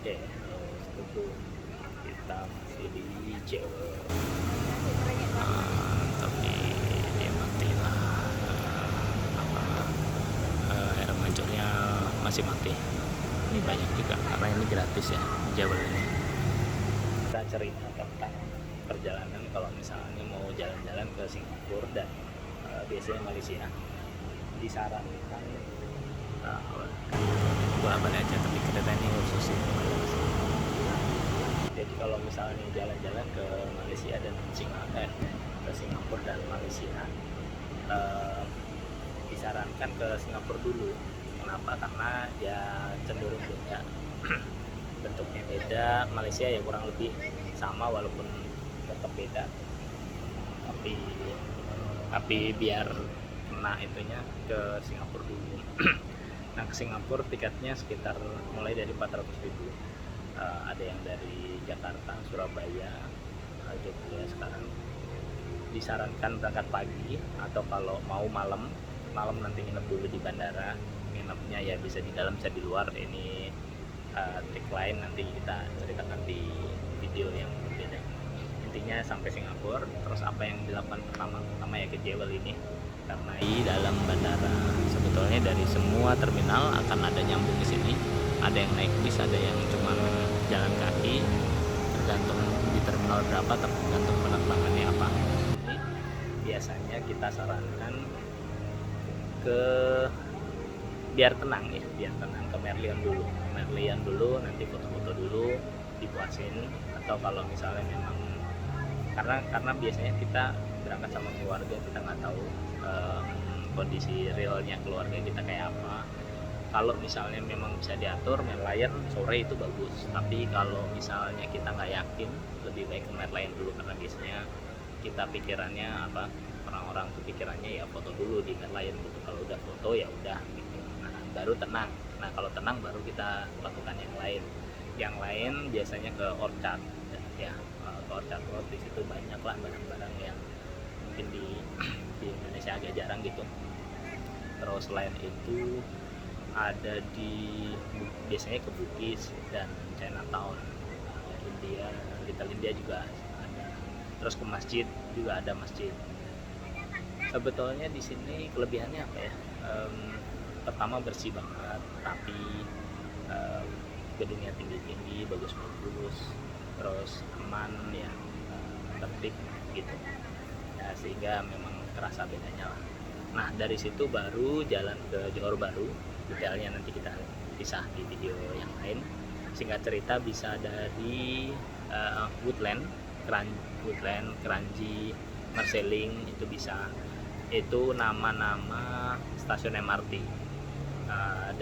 Oke, setuju. Kita masih di Jawa. Tapi dia mati lah. Air mancurnya masih mati. Ini banyak juga karena ini gratis ya, Jawa ini. Kita cerita tentang perjalanan kalau misalnya mau jalan-jalan ke Singapura dan biasanya Malaysia, disarankan apa aja, tapi kereta ini khusus itu. Jadi kalau misalnya jalan-jalan ke Malaysia dan ke Singapura dan Malaysia, disarankan ke Singapura dulu. Kenapa? Karena ya cenderung beda. Bentuknya beda. Malaysia ya kurang lebih sama walaupun tetap beda. Tapi biar kena itunya ke Singapura dulu. Nah, ke Singapura tiketnya sekitar mulai dari 400.000. Ada yang dari Jakarta, Surabaya, Jogja. Sekarang disarankan berangkat pagi, atau kalau mau malam nanti nginep dulu di bandara. Nginepnya ya bisa di dalam bisa di luar. Ini trik lain nanti kita ceritakan di video yang berbeda. Intinya sampai Singapura, terus apa yang dilakukan pertama ya ke Jewel ini, karena di dalam bandara sebetulnya dari semua terminal akan ada nyambung ke sini. Ada yang naik bis, ada yang cuma jalan kaki, tergantung di terminal berapa, tergantung penerbangannya apa. Biasanya kita sarankan biar tenang ke Merlion dulu, nanti foto-foto dulu, dipuasin. Atau kalau misalnya memang karena biasanya kita berangkat sama keluarga, kita nggak tahu kondisi realnya keluarga kita kayak apa. Kalau misalnya memang bisa diatur Merlion sore itu bagus, tapi kalau misalnya kita nggak yakin, lebih baik ke Merlion dulu, karena biasanya kita pikirannya orang-orang tuh pikirannya ya foto dulu di Merlion gitu. Kalau udah foto ya udah gitu, nah baru tenang. Nah kalau tenang baru kita lakukan yang lain biasanya ke Orchard ya, ke Orchard Road. Di situ banyak lah barang-barang yang mungkin di Indonesia agak jarang gitu. Terus selain itu ada biasanya ke Bugis dan Chinatown ya, Little India juga ada. Terus ke masjid juga ada masjid. Sebetulnya di sini kelebihannya apa ya? Pertama bersih banget, tapi gedungnya tinggi-tinggi, bagus-bagus, terus aman ya, tertib gitu ya, sehingga memang terasa bedanya lah. Nah dari situ baru jalan ke Johor Bahru. Detailnya nanti kita pisah di video yang lain. Singkat cerita bisa dari Woodland, Kranji, Marsiling, itu bisa. Itu nama-nama stasiun MRT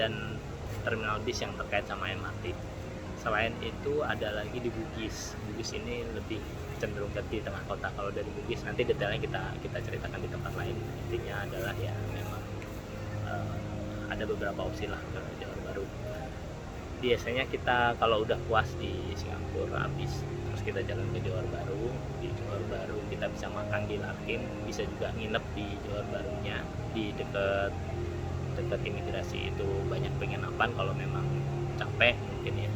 dan terminal bis yang terkait sama MRT. Selain itu ada lagi di Bugis. Bugis ini lebih cenderung ke di tengah kota. Kalau dari Bugis nanti detailnya kita ceritakan di tempat lain. Intinya adalah ya memang ada beberapa opsi lah ke Johor Bahru. Biasanya kita kalau udah puas di Singapura habis, terus kita jalan ke Johor Bahru. Di Johor Bahru kita bisa makan di Larkin, bisa juga nginep di Johor Bahrunya, di dekat imigrasi itu banyak penginapan. Kalau memang capek mungkin ya,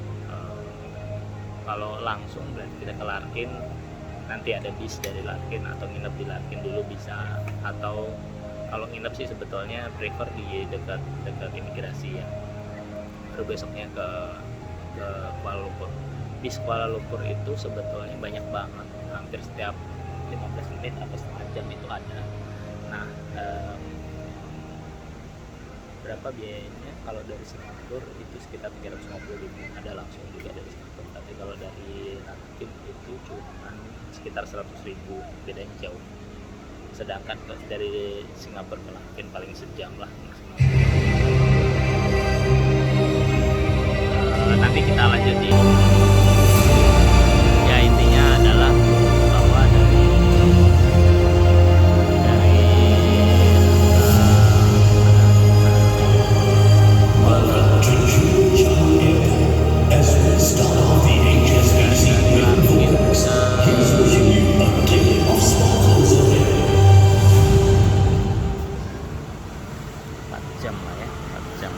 kalau langsung berarti kita ke Larkin, nanti ada bis dari Larkin, atau nginep di Larkin dulu bisa. Atau kalau nginep sih sebetulnya prefer di dekat imigrasi ya, baru besoknya ke Kuala Lumpur. Bis Kuala Lumpur itu sebetulnya banyak banget, hampir setiap 15 menit atau setengah jam itu ada. Nah berapa biayanya? Kalau dari Singapura itu sekitar 350.000, ada langsung juga dari Singapura. Tapi kalau dari Larkin itu cuma sekitar 100.000, bedanya jauh. Sedangkan dari Singapura ke Larkin paling sejam lah maksimal. Nanti kita lanjut di ya, intinya adalah bahwa dari As we start off the HSBC with Voice, here's wishing you a day of sparkles ahead. 4 jam lah ya, 4 jam.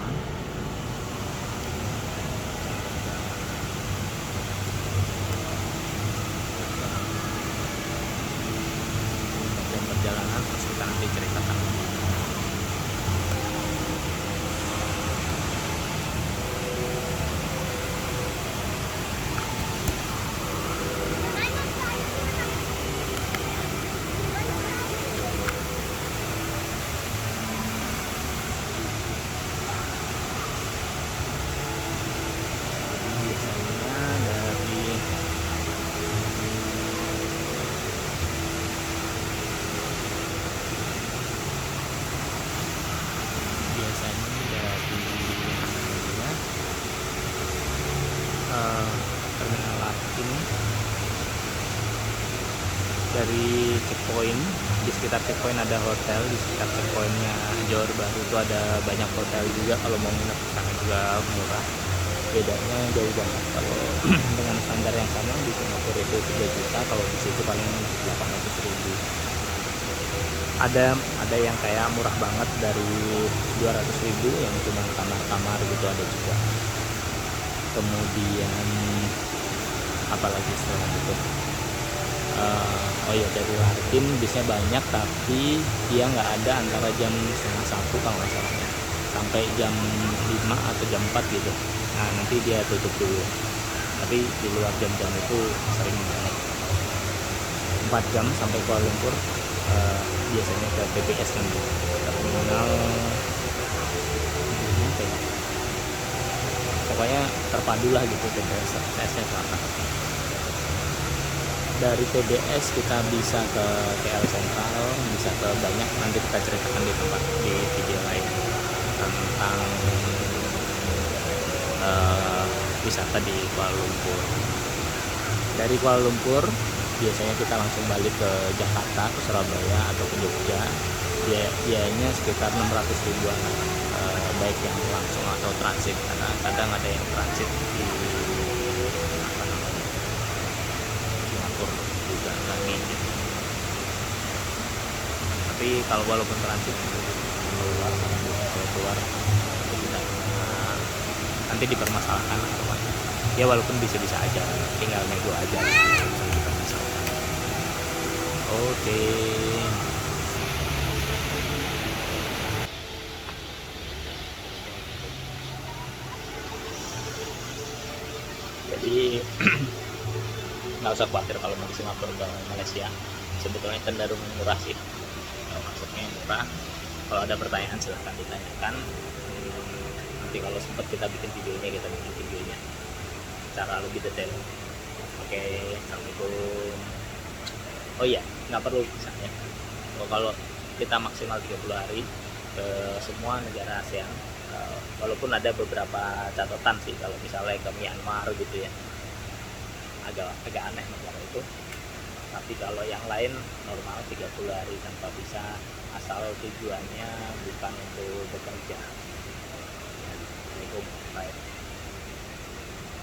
dari checkpoint. Di sekitar checkpoint ada hotel, di sekitar checkpointnya Johor Bahru itu ada banyak hotel juga. Kalau mau nginep di sana juga murah, bedanya jauh banget. Kalau dengan standar yang sama di Singapura itu 3 juta, kalau di situ paling 800.000. Ada yang kayak murah banget dari 200.000 yang cuma kamar-kamar gitu, ada juga. Kemudian apalagi setelah itu, oh ya, dari Larkin bisnya banyak, tapi dia nggak ada antara jam setengah 1 kalau nggak salahnya sampai jam 5 atau jam 4 gitu. Nah nanti dia tutup dulu, tapi di luar jam-jam itu sering banget 4 jam sampai Kuala Lumpur. Biasanya ke TPS nanti, terminal apa ya, pokoknya terpadu lah gitu, TPS-nya selatan. Dari TBS kita bisa ke KL Sentral, bisa ke banyak, nanti kita ceritakan di tempat di video lain tentang wisata di Kuala Lumpur. Dari Kuala Lumpur biasanya kita langsung balik ke Jakarta, ke Surabaya atau ke Jogja. Biayanya sekitar 600.000-an, baik yang langsung atau transit, karena kadang ada yang transit di apa namanya, Singapura juga kami gitu. Tapi kalau walaupun transit keluar, kalau keluar itu tidak nanti dipermasalahkan atau apa. Ya walaupun bisa-bisa aja, tinggal nego aja, bisa dipermasalahkan. Oke. Jadi nggak usah khawatir kalau mau ke Singapura ke Malaysia, sebetulnya cenderung murah sih. Maksudnya murah. Kalau ada pertanyaan silahkan ditanyakan. Nanti kalau sempat kita bikin videonya secara lebih detail. Oke, assalamualaikum. Oh iya, nggak perlu misalnya. Kalau kita maksimal 30 hari ke semua negara ASEAN, walaupun ada beberapa catatan sih, kalau misalnya ke Myanmar gitu ya, agak aneh negara itu. Tapi kalau yang lain normal 30 hari tanpa visa, asal tujuannya bukan untuk bekerja. Assalamualaikum. Bye.